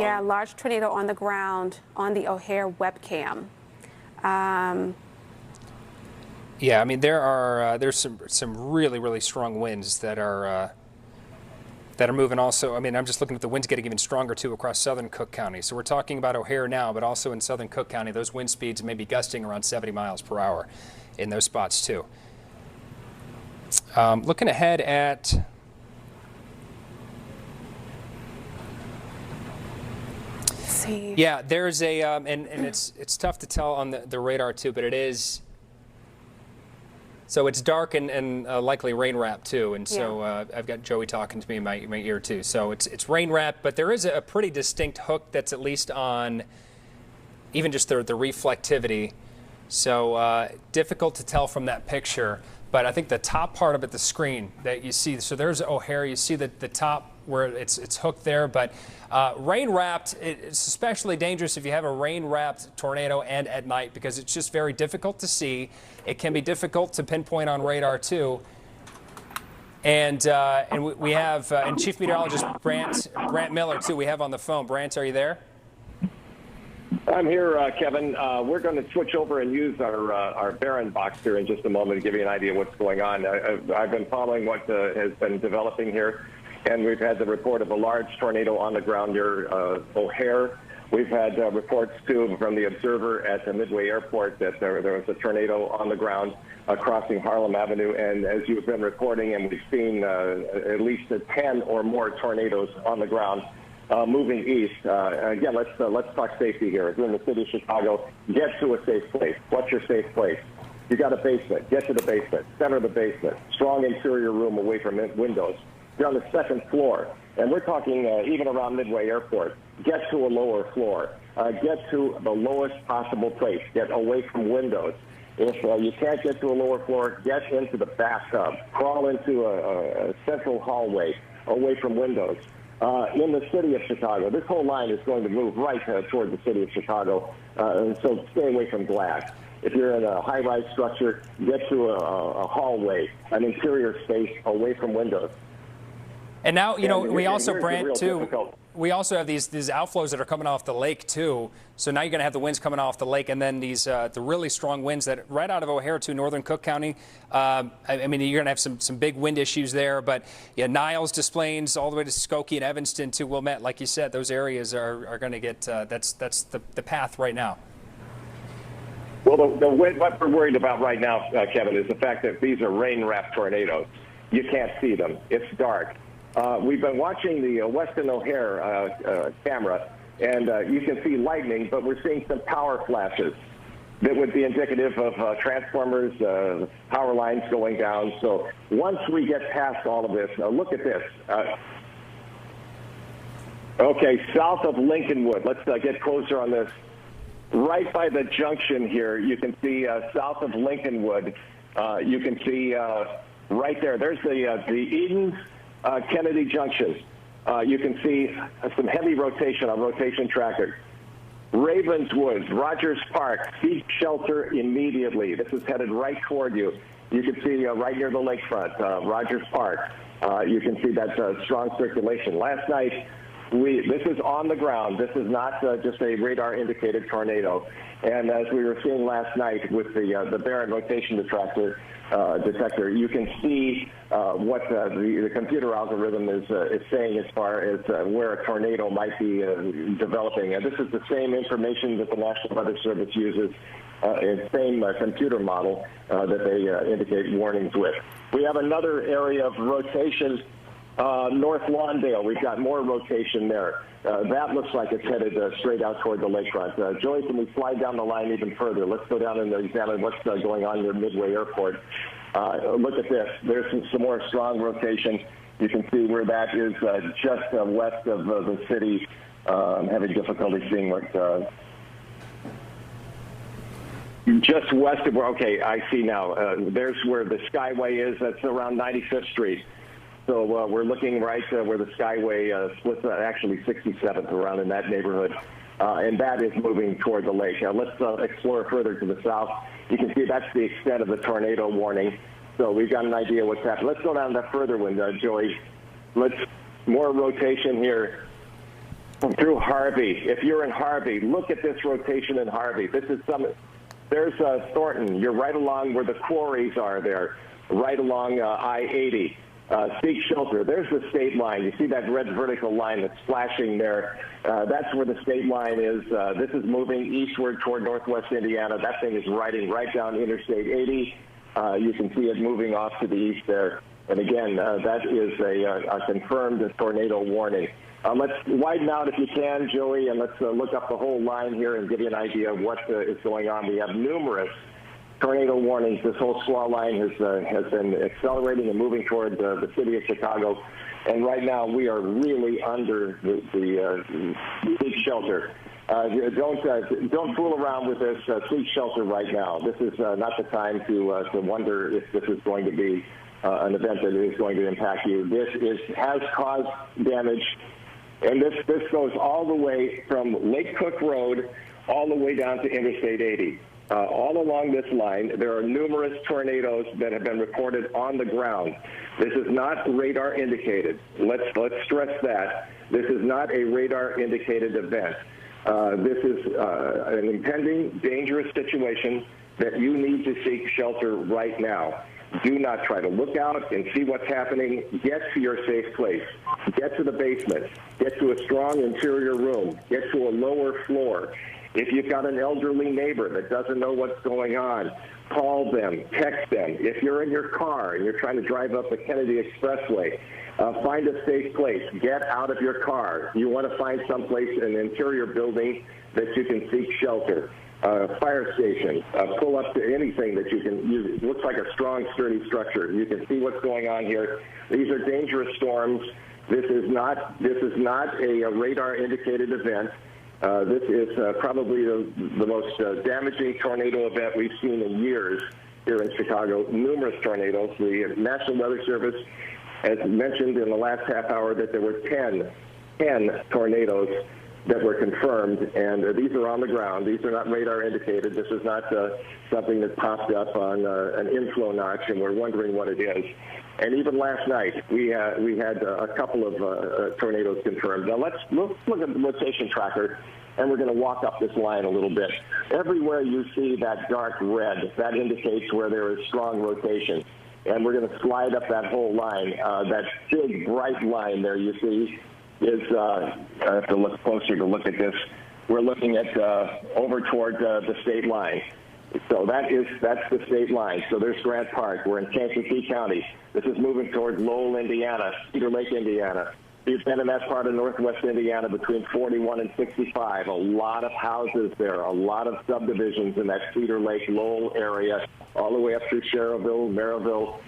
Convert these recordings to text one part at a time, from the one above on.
Yeah, large tornado on the ground on the O'Hare webcam. Yeah, I mean there's some really strong winds that are moving. Also, I mean I'm just looking at the winds getting even stronger too across southern Cook County. So we're talking about O'Hare now, but also in southern Cook County, those wind speeds may be gusting around 70 miles per hour in those spots too. Looking ahead at yeah, there's a and it's tough to tell on the radar too, but it is. So it's dark and likely rain wrap too, and so I've got Joey talking to me in my ear too. So it's rain wrap, but there is a pretty distinct hook that's at least on even just the reflectivity. So difficult to tell from that picture, but I think the top part of it, the screen that you see. So there's O'Hare. You see the top where it's hooked there, but rain wrapped. It's especially dangerous if you have a rain wrapped tornado and at night because it's just very difficult to see. It can be difficult to pinpoint on radar too. And we have and Chief Meteorologist Brant Miller too. We have on the phone. Brant, are you there? I'm here, Kevin. We're going to switch over and use our Barron box here in just a moment to give you an idea of what's going on. I've been following what has been developing here, and we've had the report of a large tornado on the ground near O'Hare. We've had reports, too, from the observer at the Midway Airport that there was a tornado on the ground crossing Harlem Avenue. And as you've been reporting, and we've seen at least 10 or more tornadoes on the ground moving east. Again, let's talk safety here. If you're in the city of Chicago, get to a safe place. What's your safe place? You got a basement. Get to the basement. Center of the basement. Strong interior room away from windows. You're on the second floor. And we're talking even around Midway Airport. Get to a lower floor. Get to the lowest possible place. Get away from windows. If you can't get to a lower floor, get into the bathtub. Crawl into a central hallway away from windows. In the city of Chicago, this whole line is going to move right toward the city of Chicago, so stay away from glass. If you're in a high-rise structure, get to a hallway, an interior space away from windows. And now, you know, we also, Brant, too, difficult. we also have these outflows that are coming off the lake, too. So now you're going to have the winds coming off the lake, and then these the really strong winds that right out of O'Hare to northern Cook County. I mean, you're going to have some big wind issues there. But, yeah, Niles, Des Plaines, all the way to Skokie and Evanston to Wilmette. Like you said, those areas are going to get that's the path right now. Well, what we're worried about right now, Kevin, is the fact that these are rain-wrapped tornadoes. You can't see them. It's dark. We've been watching the Weston O'Hare camera, and you can see lightning, but we're seeing some power flashes that would be indicative of transformers, power lines going down. So once we get past all of this, look at this. Okay, south of Lincolnwood. Let's get closer on this. Right by the junction here, you can see south of Lincolnwood. You can see right there. There's the Eden Kennedy Junction. You can see some heavy rotation on rotation tracker. Ravenswood, Rogers Park, seek shelter immediately. This is headed right toward you. You can see right near the lakefront, Rogers Park. You can see that strong circulation. Last night, this is on the ground. This is not just a radar-indicated tornado. And as we were seeing last night with the Barron rotation detector, you can see what the computer algorithm is saying as far as where a tornado might be developing. And this is the same information that the National Weather Service uses, and same computer model that they indicate warnings with. We have another area of rotation, North Lawndale. We've got more rotation there. That looks like it's headed straight out toward the lakefront. Joey, can we slide down the line even further? Let's go down and examine what's going on near Midway Airport. Look at this. There's some more strong rotation. You can see where that is just west of the city. I'm having difficulty seeing what... just west of where... Okay, I see now. There's where the Skyway is. That's around 95th Street. So we're looking right where the Skyway splits, actually 67th, around in that neighborhood. And that is moving toward the lake. Now let's explore further to the south. You can see that's the extent of the tornado warning. So we've got an idea what's happening. Let's go down that further one, Joey. More rotation here. through Harvey. If you're in Harvey, look at this rotation in Harvey. This is there's Thornton. You're right along where the quarries are there, right along I-80. Seek shelter. There's the state line. You see that red vertical line that's flashing there? That's where the state line is. This is moving eastward toward northwest Indiana. That thing is riding right down Interstate 80. You can see it moving off to the east there. And again, that is a confirmed tornado warning. Let's widen out if you can, Joey, and let's look up the whole line here and give you an idea of what is going on. We have numerous tornado warnings. This whole SWA line has been accelerating and moving toward the city of Chicago. And right now we are really under the seek shelter. Don't fool around with this. Seek shelter right now. This is not the time to wonder if this is going to be an event that is going to impact you. This has caused damage, and this goes all the way from Lake Cook Road all the way down to Interstate 80. All along this line, there are numerous tornadoes that have been reported on the ground. This is not radar indicated. Let's stress that. This is not a radar indicated event. This is an impending, dangerous situation that you need to seek shelter right now. Do not try to look out and see what's happening. Get to your safe place. Get to the basement. Get to a strong interior room. Get to a lower floor. If you've got an elderly neighbor that doesn't know what's going on, call them, text them. If you're in your car and you're trying to drive up the Kennedy Expressway, find a safe place. Get out of your car. You want to find someplace, an interior building that you can seek shelter. Fire station, pull up to anything that you can use. It looks like a strong, sturdy structure. You can see what's going on here. These are dangerous storms. This is not a radar indicated event. This is probably the most damaging tornado event we've seen in years here in Chicago. Numerous tornadoes. The National Weather Service has mentioned in the last half hour that there were 10 tornadoes that were confirmed, and these are on the ground. These are not radar indicated. This is not something that popped up on an inflow notch, and we're wondering what it is. And even last night, we had a couple of tornadoes confirmed. Now let's look at the rotation tracker, and we're going to walk up this line a little bit. Everywhere you see that dark red, that indicates where there is strong rotation. And we're going to slide up that whole line. That big, bright line there you see is, I have to look closer to look at this. We're looking at over toward the state line. So that's the state line. So there's Grant Park. We're in Kankakee County. This is moving toward Lowell, Indiana, Cedar Lake, Indiana. You've been in that part of northwest Indiana between 41 and 65. A lot of houses there, a lot of subdivisions in that Cedar Lake, Lowell area, all the way up through Sherrillville, Maryville.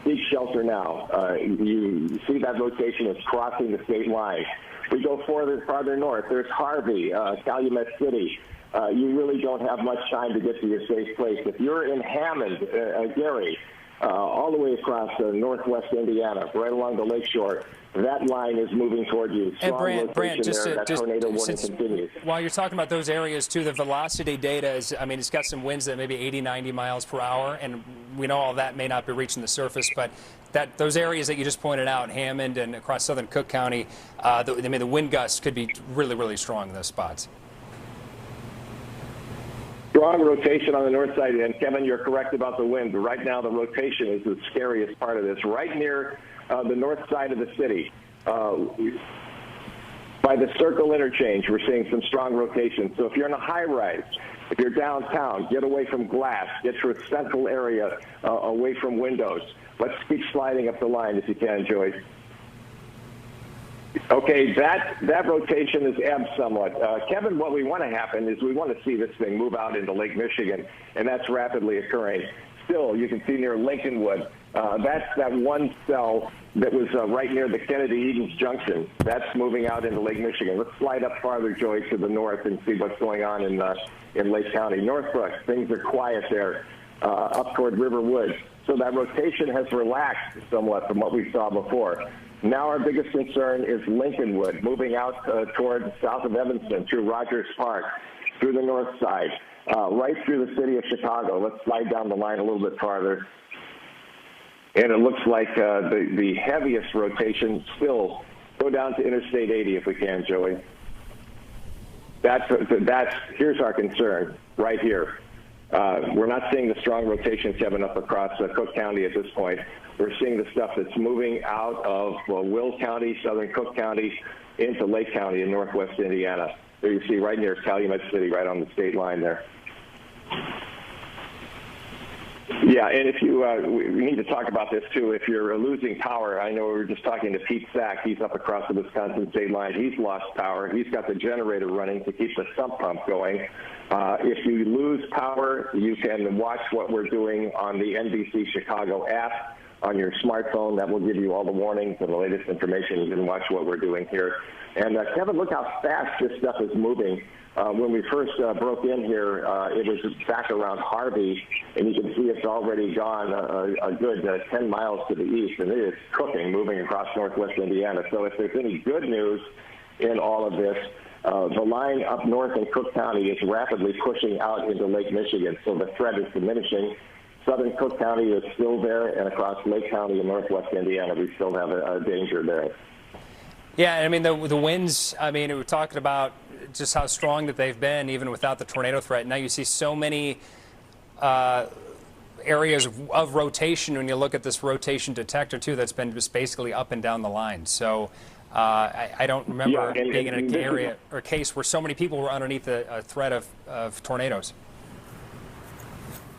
Seek shelter now. You see that rotation is crossing the state line. We go farther north. There's Harvey, Calumet City. You really don't have much time to get to your safe place. If you're in Hammond, Gary, all the way across northwest Indiana, right along the lakeshore, that line is moving toward you. And Brant, just tornado warning continues. While you're talking about those areas too, the velocity data is, I mean, it's got some winds that maybe 80, 90 miles per hour, and we know all that may not be reaching the surface, but those areas that you just pointed out, Hammond and across southern Cook County, the wind gusts could be really, really strong in those spots. Strong rotation on the north side, and Kevin, you're correct about the wind. Right now, the rotation is the scariest part of this. Right near the north side of the city, by the Circle interchange, we're seeing some strong rotation. So if you're in a high-rise, if you're downtown, get away from glass, get to a central area, away from windows. Let's keep sliding up the line if you can, Joyce. Okay, that rotation is ebbed somewhat. Kevin, what we want to happen is we want to see this thing move out into Lake Michigan, and that's rapidly occurring. Still, you can see near Lincolnwood, that's that one cell that was right near the Kennedy-Edens Junction. That's moving out into Lake Michigan. Let's slide up farther, Joy, to the north and see what's going on in Lake County. Northbrook, things are quiet there, up toward River Woods. So that rotation has relaxed somewhat from what we saw before. Now our biggest concern is Lincolnwood, moving out toward south of Evanston, through Rogers Park, through the north side, right through the city of Chicago. Let's slide down the line a little bit farther. And it looks like the heaviest rotation still go down to Interstate 80 if we can, Joey. Here's our concern right here. We're not seeing the strong rotation, Kevin, up across Cook County at this point. We're seeing the stuff that's moving out of Will County, southern Cook County, into Lake County in northwest Indiana. There you see right near Calumet City, right on the state line there. Yeah, and if you, we need to talk about this too. If you're losing power, I know we were just talking to Pete Sack. He's up across the Wisconsin state line. He's lost power. He's got the generator running to keep the sump pump going. If you lose power, you can watch what we're doing on the NBC Chicago app on your smartphone. That will give you all the warnings and the latest information. You can watch what we're doing here. And Kevin, look how fast this stuff is moving. When we first broke in here, it was back around Harvey, and you can see it's already gone a good 10 miles to the east, and it is cooking, moving across northwest Indiana. So if there's any good news in all of this, the line up north in Cook County is rapidly pushing out into Lake Michigan, so the threat is diminishing. Southern Cook County is still there, and across Lake County in northwest Indiana, we still have a danger there. Yeah, I mean, the winds, I mean, we're talking about just how strong that they've been, even without the tornado threat. Now you see so many areas of rotation when you look at this rotation detector, too, that's been just basically up and down the line. So I don't remember being in an area or a case where so many people were underneath a threat of tornadoes.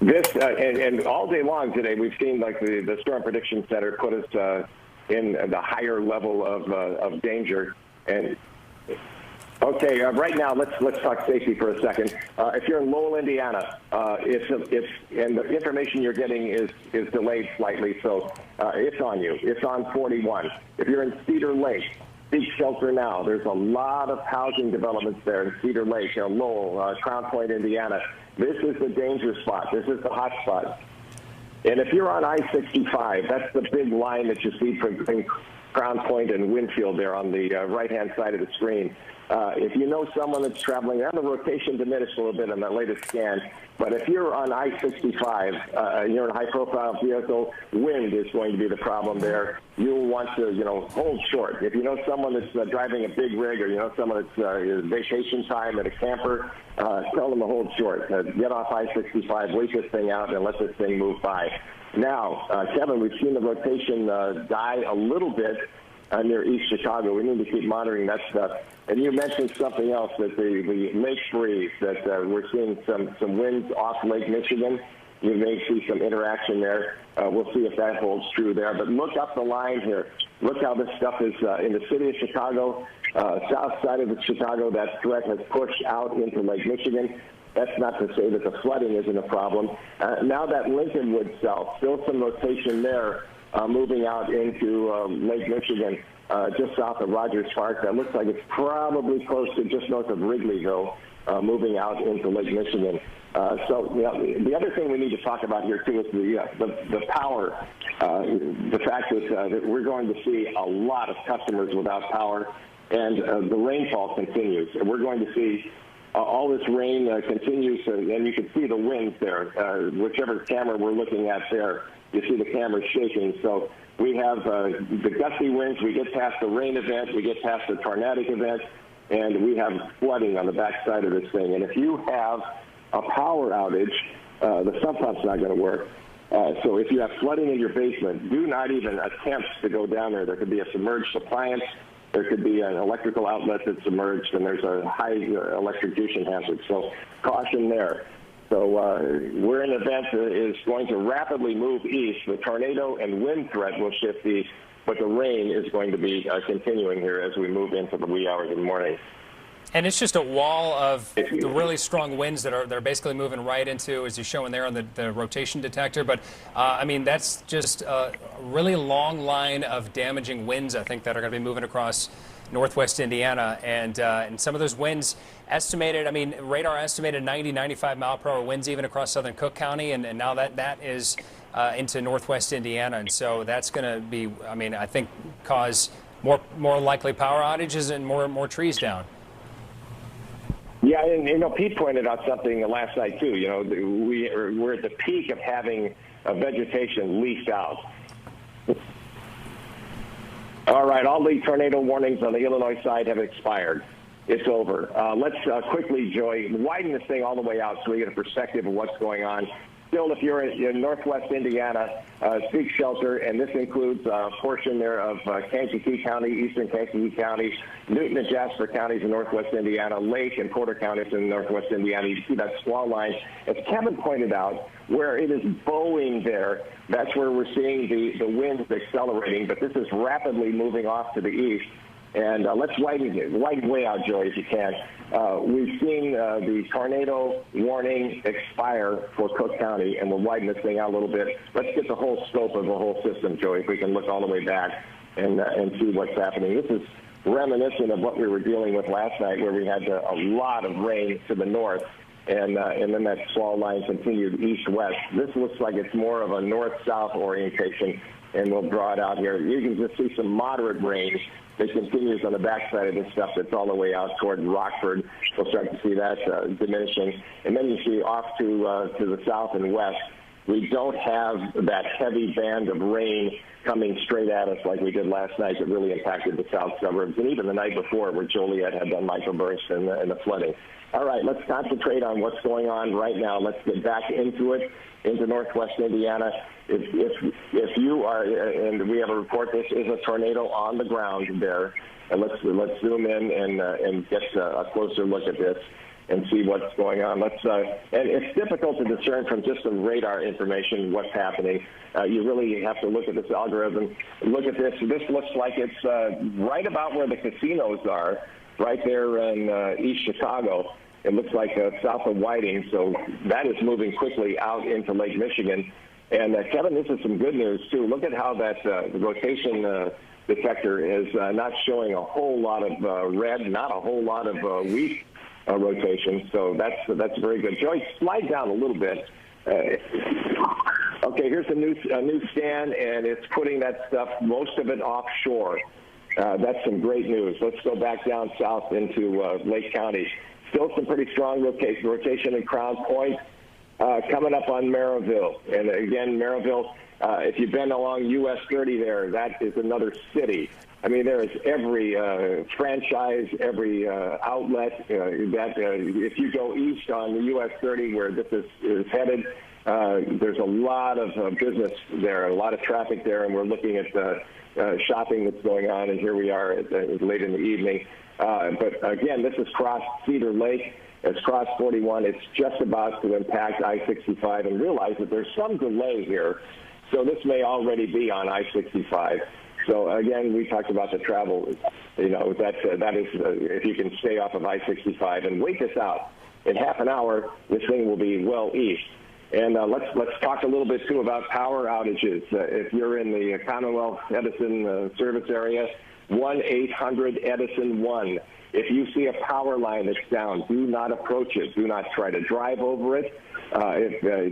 This, and all day long today, we've seen like the Storm Prediction Center put us in the higher level of danger. And okay, right now let's talk safety for a second. If you're in Lowell, Indiana, and the information you're getting is delayed slightly, so it's on you. It's on 41. If you're in Cedar Lake, seek shelter now. There's a lot of housing developments there in Cedar Lake, Lowell, Crown Point, Indiana. This is the danger spot. This is the hot spot. And if you're on I-65, that's the big line that you see between Crown Point and Winfield there on the right-hand side of the screen. If you know someone that's traveling, and the rotation diminished a little bit on that latest scan, but if you're on I-65, you're in a high-profile vehicle, wind is going to be the problem there. You'll want to, hold short. If you know someone that's driving a big rig, or you know someone that's vacation time at a camper, tell them to hold short. Get off I-65, wait this thing out, and let this thing move by. Now, Kevin, we've seen the rotation die a little bit near East Chicago. We need to keep monitoring that stuff. And you mentioned something else, that the lake breeze, that we're seeing some winds off Lake Michigan. You may see some interaction there. We'll see if that holds true there. But look up the line here. Look how this stuff is in the city of Chicago, south side of Chicago. That threat has pushed out into Lake Michigan. That's not to say that the flooding isn't a problem. Now that Lincolnwood south, still some rotation there, moving out into Lake Michigan, just south of Rogers Park. That looks like it's probably close to just north of Wrigleyville, moving out into Lake Michigan. So the other thing we need to talk about here, too, is the power. The fact that we're going to see a lot of customers without power, and the rainfall continues. And we're going to see all this rain continues, and you can see the winds there. Whichever camera we're looking at there, you see the camera shaking. So we have the gusty winds. We get past the rain event. We get past the tornadic event, and we have flooding on the backside of this thing. And if you have a power outage, the sump pump's not going to work. So if you have flooding in your basement, do not even attempt to go down there. There could be a submerged appliance. There could be an electrical outlet that's submerged, and there's a high electrocution hazard. So caution there. So we're in an event that is going to rapidly move east. The tornado and wind threat will shift east, but the rain is going to be continuing here as we move into the wee hours of the morning. And it's just a wall of the really strong winds that are basically moving right into, as you're showing there on the rotation detector. But, I mean, that's just a really long line of damaging winds, I think, that are going to be moving across northwest Indiana. And some of those winds estimated, I mean, radar estimated 90, 95 mile per hour winds even across southern Cook County. And now that is into northwest Indiana. And so that's going to be, I mean, I think cause more likely power outages and more trees down. Yeah, and Pete pointed out something last night too. We're at the peak of having vegetation leafed out. All right, all the tornado warnings on the Illinois side have expired. it's over. Let's quickly, Joy, widen this thing all the way out so we get a perspective of what's going on. Still, if you're in northwest Indiana, seek shelter, and this includes a portion there of Kankakee County, eastern Kankakee County, Newton and Jasper counties in northwest Indiana, Lake and Porter counties in northwest Indiana. You see that squall line. As Kevin pointed out, where it is bowing there, that's where we're seeing the winds accelerating, but this is rapidly moving off to the east. And let's widen way out, Joy, if you can. We've seen the tornado warning expire for Cook County, and we'll widen this thing out a little bit. Let's get the whole scope of the whole system, Joy, if we can look all the way back and see what's happening. This is reminiscent of what we were dealing with last night, where we had a lot of rain to the north, and then that squall line continued east-west. This looks like it's more of a north-south orientation, and we'll draw it out here. You can just see some moderate rain that continues on the backside of this stuff that's all the way out toward Rockford. We'll start to see that diminishing. And then you see off to the south and west, we don't have that heavy band of rain coming straight at us like we did last night that really impacted the south suburbs, and even the night before where Joliet had done microbursts and the flooding. All right, let's concentrate on what's going on right now. Let's get back into it, into northwest Indiana. If you are, and we have a report, this is a tornado on the ground there. And let's zoom in and get a closer look at this and see what's going on. And it's difficult to discern from just the radar information what's happening. You really have to look at this algorithm. Look at this. This looks like it's right about where the casinos are, right there in East Chicago. It looks like south of Whiting, so that is moving quickly out into Lake Michigan. And Kevin, this is some good news too. Look at how that the rotation detector is not showing a whole lot of red, not a whole lot of weak rotation. So that's very good. Joy, slide down a little bit. Okay, here's a new scan, and it's putting that stuff, most of it offshore. That's some great news. Let's go back down south into Lake County. Still some pretty strong rotation in Crown Point. Coming up on Merrillville. And again, Merrillville, if you've been along US 30 there, that is another city. I mean, there is every franchise, every outlet if you go east on the US 30 where this is headed, there's a lot of business there, a lot of traffic there, and we're looking at shopping that's going on, and here we are late in the evening. But again, this is crossed Cedar Lake. It's crossed 41. It's just about to impact I-65, and realize that there's some delay here. So this may already be on I-65. So again, we talked about the travel. You know, that is if you can stay off of I-65 and wait this out. In half an hour, this thing will be well east. And let's talk a little bit too about power outages. If you're in the Commonwealth Edison service area, 1-800-EDISON-1. If you see a power line that's down, do not approach it. Do not try to drive over it.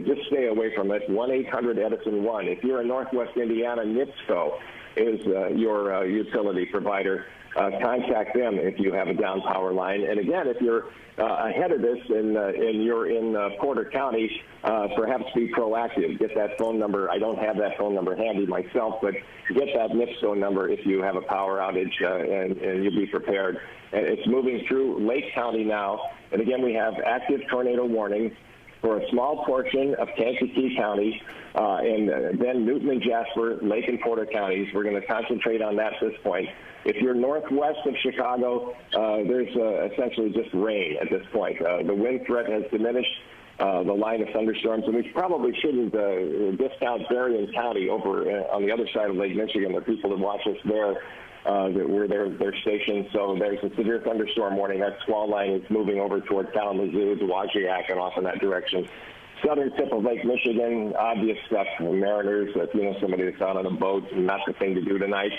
Just stay away from it. 1-800-EDISON-1. If you're in northwest Indiana, NIPSCO is your utility provider. Contact them if you have a down power line. And again, if you're ahead of this and you're in Porter County, perhaps be proactive. Get that phone number. I don't have that phone number handy myself, but get that NIPSCO number if you have a power outage, and you'll be prepared. And it's moving through Lake County now. And again, we have active tornado warnings for a small portion of Kankakee County, and then Newton and Jasper, Lake and Porter counties. We're going to concentrate on that at this point. If you're northwest of Chicago, there's essentially just rain at this point. The wind threat has diminished, the line of thunderstorms, and we probably shouldn't discount Berrien County over on the other side of Lake Michigan. The people that watch us there, that were their stationed. So there's a severe thunderstorm warning. That squall line is moving over toward Kalamazoo, Wmaq, and off in that direction. Southern tip of Lake Michigan, obvious stuff. Mariners, if you know somebody that's out on a boat, not the thing to do tonight.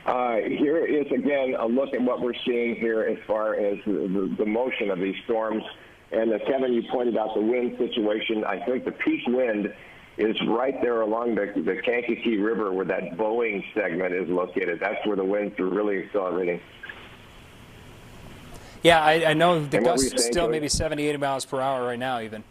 Here is, again, a look at what we're seeing here as far as the motion of these storms. And Kevin, you pointed out the wind situation. I think the peak wind is right there along the Kankakee River where that Boeing segment is located. That's where the winds are really accelerating. Yeah, I know the gusts still maybe 70, 80 miles per hour right now even.